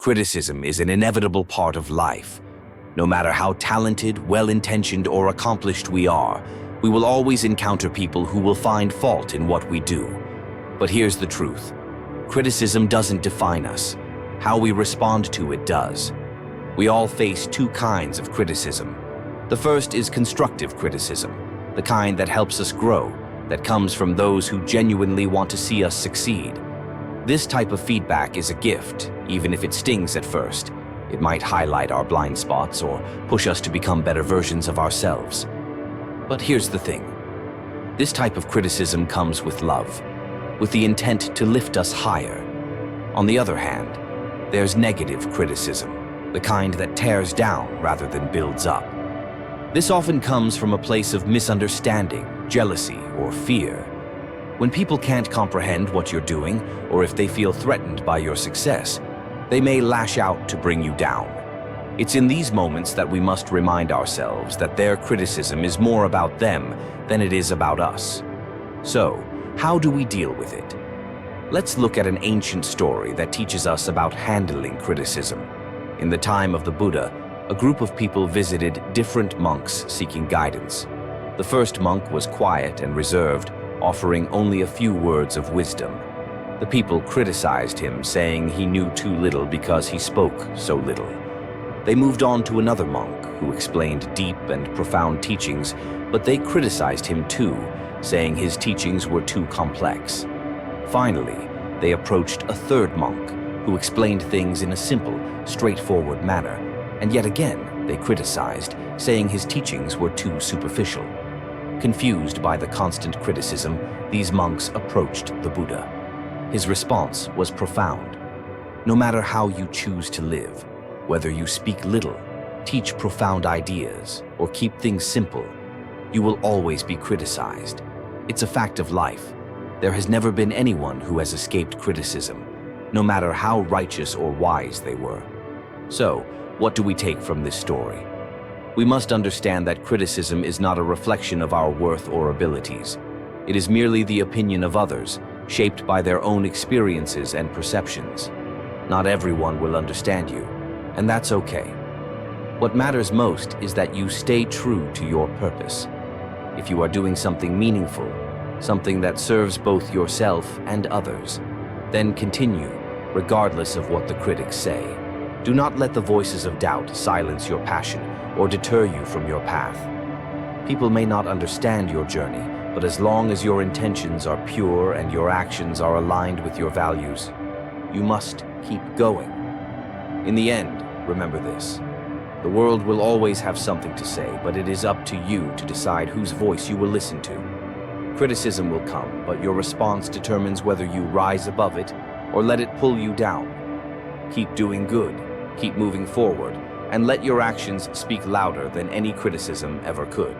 Criticism is an inevitable part of life. No matter how talented, well-intentioned, or accomplished we are, we will always encounter people who will find fault in what we do. But here's the truth. Criticism doesn't define us. How we respond to it does. We all face two kinds of criticism. The first is constructive criticism, the kind that helps us grow, that comes from those who genuinely want to see us succeed. This type of feedback is a gift, even if it stings at first. It might highlight our blind spots or push us to become better versions of ourselves. But here's the thing. This type of criticism comes with love, with the intent to lift us higher. On the other hand, there's negative criticism, the kind that tears down rather than builds up. This often comes from a place of misunderstanding, jealousy, or fear. When people can't comprehend what you're doing, or if they feel threatened by your success, they may lash out to bring you down. It's in these moments that we must remind ourselves that their criticism is more about them than it is about us. So, how do we deal with it? Let's look at an ancient story that teaches us about handling criticism. In the time of the Buddha, a group of people visited different monks seeking guidance. The first monk was quiet and reserved, offering only a few words of wisdom. The people criticized him, saying he knew too little because he spoke so little. They moved on to another monk who explained deep and profound teachings, but they criticized him too, saying his teachings were too complex. Finally, they approached a third monk who explained things in a simple, straightforward manner, and yet again they criticized, saying his teachings were too superficial. Confused by the constant criticism, these monks approached the Buddha. His response was profound. No matter how you choose to live, whether you speak little, teach profound ideas, or keep things simple, you will always be criticized. It's a fact of life. There has never been anyone who has escaped criticism, no matter how righteous or wise they were. So, what do we take from this story? We must understand that criticism is not a reflection of our worth or abilities. It is merely the opinion of others, shaped by their own experiences and perceptions. Not everyone will understand you, and that's okay. What matters most is that you stay true to your purpose. If you are doing something meaningful, something that serves both yourself and others, then continue, regardless of what the critics say. Do not let the voices of doubt silence your passion or deter you from your path. People may not understand your journey, but as long as your intentions are pure and your actions are aligned with your values, you must keep going. In the end, remember this. The world will always have something to say, but it is up to you to decide whose voice you will listen to. Criticism will come, but your response determines whether you rise above it or let it pull you down. Keep doing good, keep moving forward, and let your actions speak louder than any criticism ever could.